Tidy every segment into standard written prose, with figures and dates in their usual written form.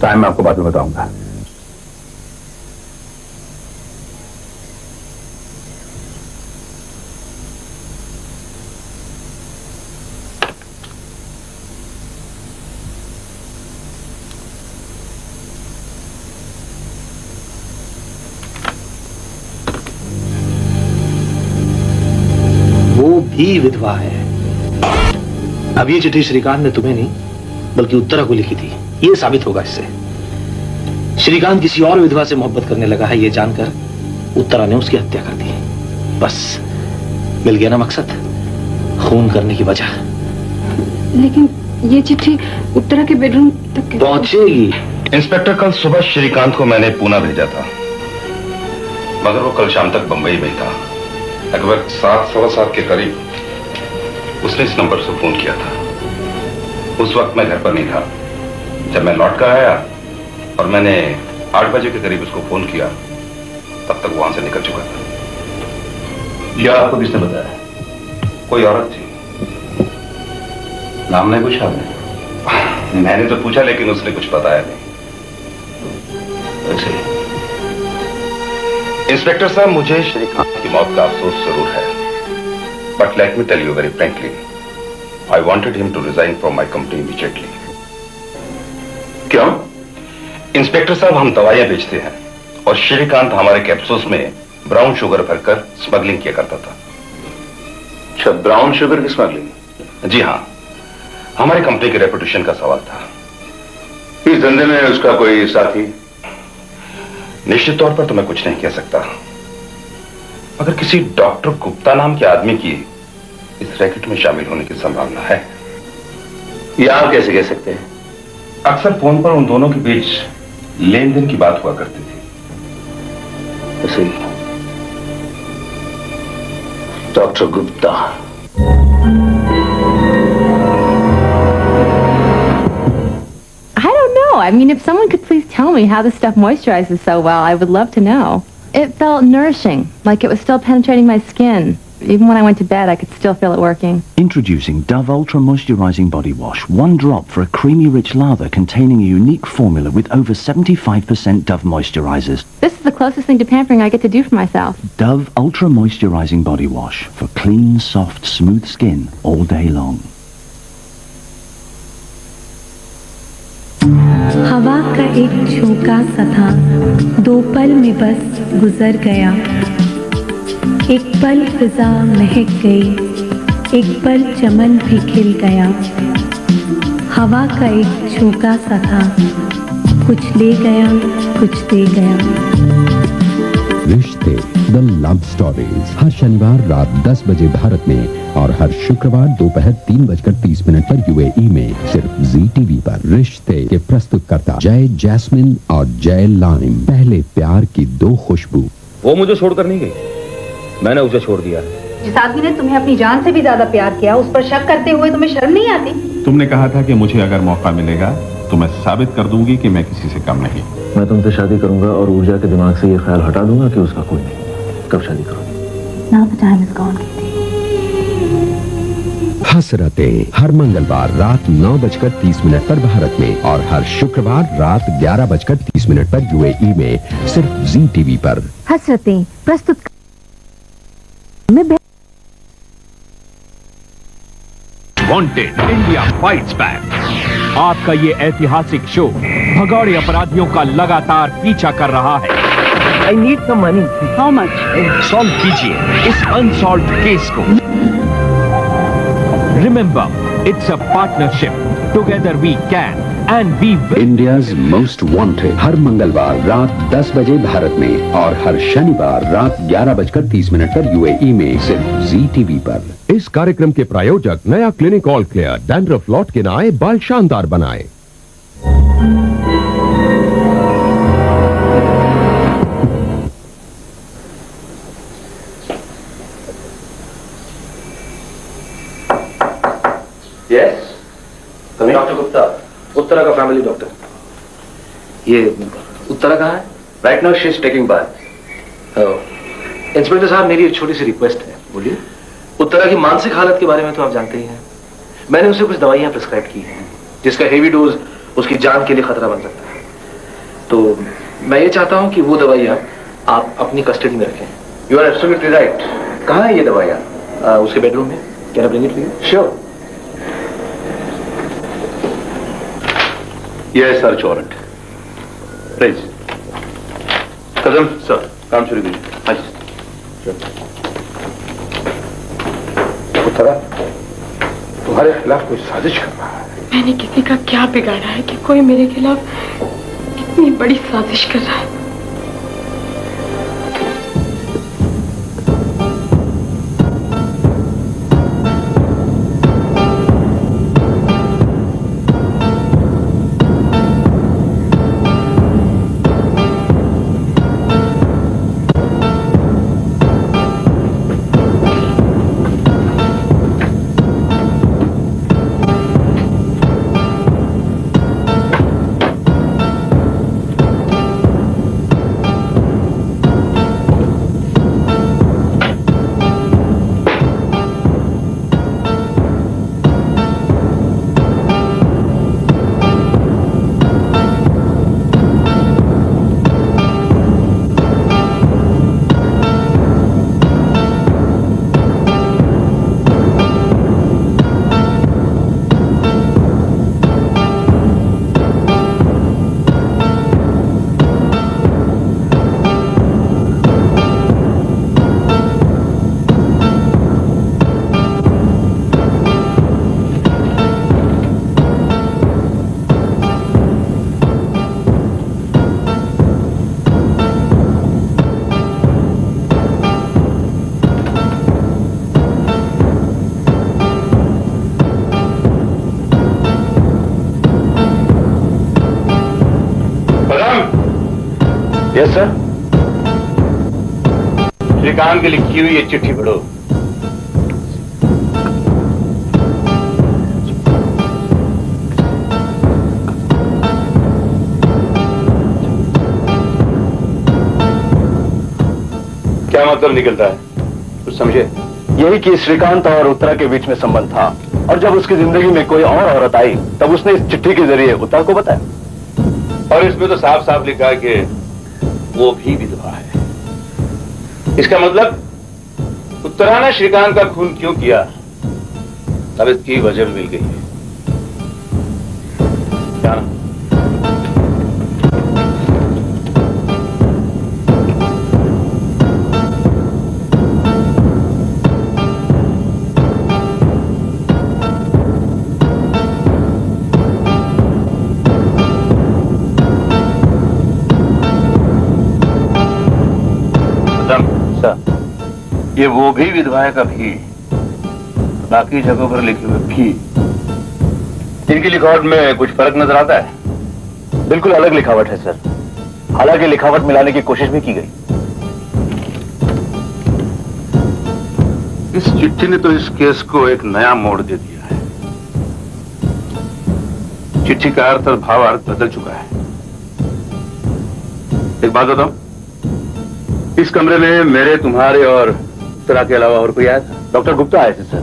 Time मैं आपको बाद में बताऊंगा। वो भी विधवा है। अब ये चिट्ठी श्रीकांत ने तुम्हें नहीं बल्कि उत्तरा को लिखी थी, ये साबित होगा इससे। श्रीकांत किसी और विधवा से मोहब्बत करने लगा है, ये जानकर उत्तरा ने उसकी हत्या कर दी। बस मिल गया ना मकसद, खून करने की वजह। लेकिन ये चिट्ठी उत्तरा के बेडरूम तक पहुंचेगी। इंस्पेक्टर, कल सुबह श्रीकांत को मैंने पूना भेजा था, मगर वो कल शाम तक बंबई में ही था। लगभग 7:15 के करीब उसने इस नंबर से फोन किया था। उस वक्त मैं घर पर नहीं था। जब मैं लौट कर आया और मैंने 8 बजे के करीब उसको फोन किया, तब तक वहां से निकल चुका था। यह आपको किसने बताया? कोई औरत थी। नाम नहीं पूछा आपने? मैंने तो पूछा, लेकिन उसने कुछ बताया नहीं। अच्छा। इंस्पेक्टर साहब, मुझे श्रीकांत की मौत का अफसोस जरूर है, but let me tell you very frankly, I wanted him to resign from my company immediately. क्यों? इंस्पेक्टर साहब, हम दवाइयां बेचते हैं और श्रीकांत हमारे कैप्सूल्स में ब्राउन शुगर भरकर स्मगलिंग किया करता था। अच्छा, ब्राउन शुगर की स्मगलिंग? जी हाँ, हमारी कंपनी की रेपुटेशन का सवाल था। इस धंधे में उसका कोई साथी? निश्चित तौर पर तो मैं कुछ नहीं कह सकता, मगर किसी डॉक्टर गुप्ता नाम के आदमी की इस रैकेट में शामिल होने की संभावना है। यह आप कैसे कह सकते हैं? अक्सर फोन पर उन दोनों के बीच लेन देन की बात हुआ करती थी। Doctor Gupta. I don't know. I mean, if someone could please tell me how this stuff moisturizes so well, I would love to know. It felt nourishing, like it was still penetrating my skin. Even when I went to bed, I could still feel it working. Introducing Dove Ultra Moisturizing Body Wash. One drop for a creamy rich lather containing a unique formula with over 75% Dove moisturizers. This is the closest thing to pampering I get to do for myself. Dove Ultra Moisturizing Body Wash for clean, soft, smooth skin all day long. हवा का एक झोंका सा था, 2 पल में बस गुजर गया। एक पल फिजा महक गई, एक पल चमन भी खिल गया। हवा का एक झोंका सा था, कुछ ले गया, कुछ दे गया। रिश्ते द लव स्टोरीज हर शनिवार रात 10 बजे भारत में और हर शुक्रवार दोपहर 3:30 पर यूएई में सिर्फ जी टीवी पर। रिश्ते के प्रस्तुतकर्ता जय जैस्मिन और जय लाइम। पहले प्यार की 2 खुशबू। वो मुझे छोड़कर नहीं गई, मैंने उसे छोड़ दिया। जिस आदमी ने तुम्हें अपनी जान से भी ज्यादा प्यार किया, उस पर शक करते हुए तुम्हें शर्म नहीं आती? तुमने कहा था कि मुझे अगर मौका मिलेगा तो मैं साबित कर दूंगी कि मैं किसी से कम नहीं। मैं तुमसे शादी करूंगा और ऊर्जा के दिमाग से ये ख्याल हटा दूंगा कि उसका कोई नहीं। कब शादी करोगी? Now the time is gone. हसरतें हर मंगलवार रात 9:30 पर भारत में और हर शुक्रवार रात 11:30 पर यूएई में सिर्फ जी टीवी पर। हसरतें प्रस्तुत वांटेड इंडिया फाइट्स बैक। आपका ये ऐतिहासिक शो भगौड़े अपराधियों का लगातार पीछा कर रहा है। I need some money. How much? Solve कीजिए इस अनसॉल्व्ड केस को। Remember, it's a partnership. Together we can and we will. India's most wanted हर मंगलवार रात 10 बजे भारत में और हर शनिवार रात 11:30 पर यूएई में सिर्फ जी टीवी पर। इस कार्यक्रम के प्रायोजक नया क्लिनिक ऑल क्लियर। डैंड्रफ लौट के न आए, बाल शानदार बनाए। यस, डॉक्टर गुप्ता, उत्तरा का फैमिली डॉक्टर। ये उत्तरा कहाँ है? Right now she is taking bath. Inspector साहब, मेरी एक छोटी सी रिक्वेस्ट है। बोलिए। उत्तरा की मानसिक हालत के बारे में तो आप जानते ही हैं। मैंने उसे कुछ दवाइयां प्रिस्क्राइब की हैं जिसका हेवी डोज उसकी जान के लिए खतरा बन सकता है। तो मैं ये चाहता हूँ कि वो दवाइयाँ आप अपनी कस्टडी में रखें। You are absolutely right. कहाँ है ये दवाइयाँ? उसके बेडरूम में। Can I bring it for you? Sure. यह है search warrant. Please. Kadam sir, काम शुरू कीजिए। हाँ जी। उत्तरा, तुम्हारे खिलाफ कोई साजिश कर रहा है। मैंने किसी का क्या बिगाड़ा है कि कोई मेरे खिलाफ इतनी बड़ी साजिश कर रहा है? Yes sir. श्रीकांत की लिखी हुई ये चिट्ठी पढ़ो। क्या मतलब निकलता है, कुछ समझे? यही कि श्रीकांत और उत्तरा के बीच में संबंध था, और जब उसकी जिंदगी में कोई और औरत आई तब उसने इस चिट्ठी के जरिए उत्तरा को बताया। और इसमें तो साफ साफ लिखा है कि वो भी विधवा है। इसका मतलब उत्तरा ने श्रीकांत का खून क्यों किया, अब इसकी वजह मिल गई है। क्या ना? ये वो भी विधवा है का भी, बाकी जगहों पर लिखे हुए भी। इनकी लिखावट में कुछ फर्क नजर आता है? बिल्कुल अलग लिखावट है सर, हालांकि लिखावट मिलाने की कोशिश भी की गई। इस चिट्ठी ने तो इस केस को एक नया मोड़ दे दिया है। चिट्ठी का अर्थ और भावार्थ बदल चुका है। एक बात बताऊं, इस कमरे में मेरे, तुम्हारे और उत्तरा के अलावा और कोई आया था? डॉक्टर गुप्ता आए थे सर,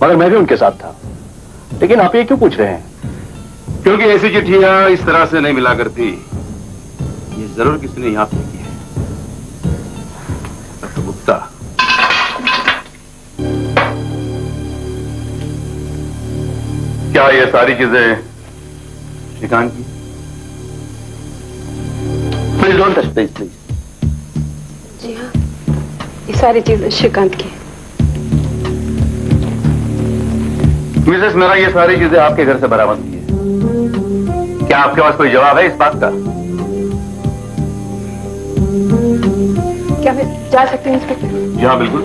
मगर मैं भी उनके साथ था। लेकिन आप ये क्यों पूछ रहे हैं? क्योंकि ऐसी चिट्ठियां इस तरह से नहीं मिला करती। ये जरूर किसी ने यहां फेंकी है। डॉक्टर गुप्ता, क्या ये सारी चीजें श्रीकांत की? Please don't touch, please please. जी हाँ, ये सारी चीजें श्रीकांत की। मिसेस मेरा, ये सारी चीजें आपके घर से बरामद की है। क्या आपके पास कोई जवाब है इस बात का? क्या मैं जा सकती हूँ इंस्पेक्टर? जी हाँ बिल्कुल।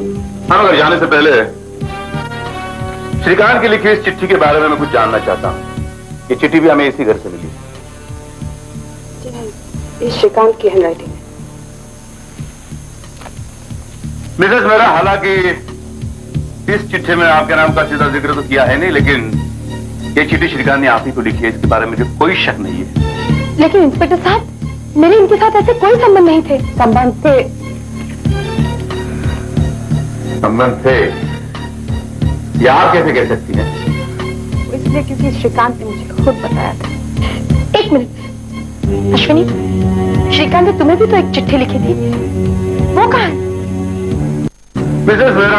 हाँ, मगर जाने से पहले श्रीकांत की लिखी इस चिट्ठी के बारे में मैं कुछ जानना चाहता हूँ। ये चिट्ठी भी हमें इसी घर से मिली। जी हाँ, ये श्रीकांत की हैंडराइटिंग है। मिसेस मेरा, हालांकि इस चिट्ठी में आपके नाम का सीधा जिक्र तो किया है नहीं, लेकिन ये चिट्ठी श्रीकांत ने आप ही को लिखी है, इसके बारे में मुझे कोई शक नहीं है। लेकिन इंस्पेक्टर साहब, मेरे इनके साथ ऐसे कोई संबंध नहीं थे। संबंध थे? या आप कैसे कह सकती हैं? इसलिए क्योंकि श्रीकांत ने मुझे खुद बताया था। एक मिनट, अश्विनी, श्रीकांत ने तुम्हें भी तो एक चिट्ठी लिखी थी, वो कहाँ है? मिसेस वेरा,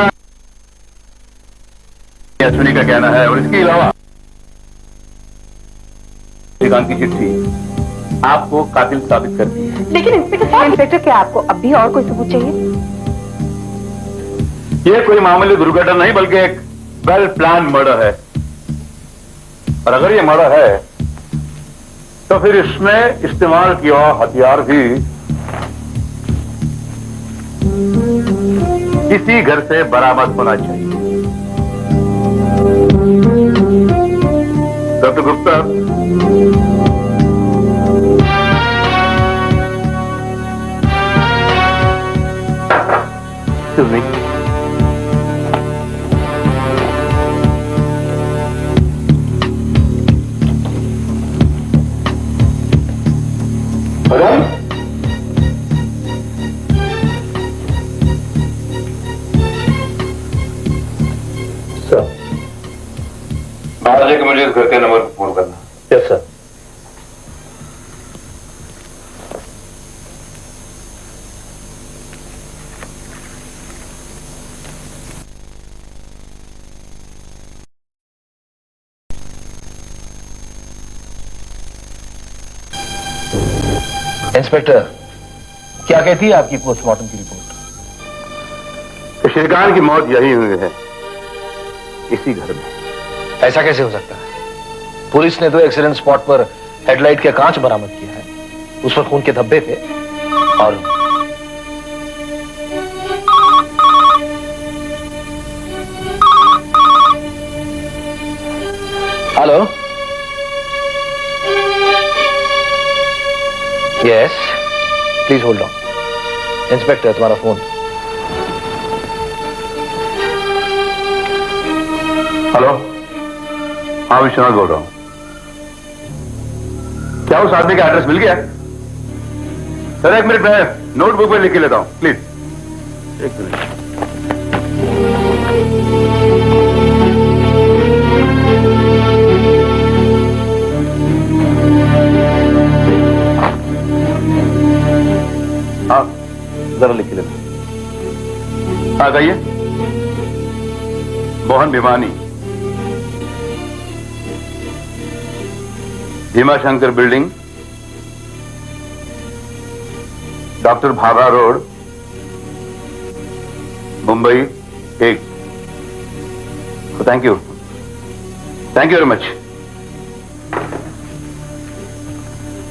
अश्विनी का कहना है, और इसके अलावा श्रीकांत की चिट्ठी आपको कातिल साबित करती है। लेकिन इंस्पेक्टर, क्या आपको अब भी और कोई सबूत चाहिए? यह कोई मामूली दुर्घटना नहीं बल्कि एक वेल प्लान मर्डर है, और अगर ये मर्डर है तो फिर इसमें इस्तेमाल किया हथियार भी इसी घर से बरामद होना चाहिए। डॉक्टर गुप्ता, एक्सक्यूज मी, बाहर जाके मुझे इस घर के नंबर पर फोन करना। Yes sir. इंस्पेक्टर, क्या कहती है आपकी पोस्टमार्टम की रिपोर्ट? श्रीकांत की मौत यही हुई है, इसी घर में। ऐसा कैसे हो सकता है? पुलिस ने तो एक्सीडेंट स्पॉट पर हेडलाइट के कांच बरामद किया है, उस पर खून के धब्बे थे, और hello, yes, please hold on. Inspector, तुम्हारा फोन। हेलो, हाँ, विश्वनाथ बोल रहा हूं। क्या उस आदमी का एड्रेस मिल गया? सर एक मिनट, मैं नोटबुक में लिख के लेता हूं, प्लीज एक मिनट। हाँ, जरा लिख के लेता हूं। आ जाइए। Mohan Bhimani, Bhima Shankar building, doctor Bhabha road, Mumbai 1। Thank you very much.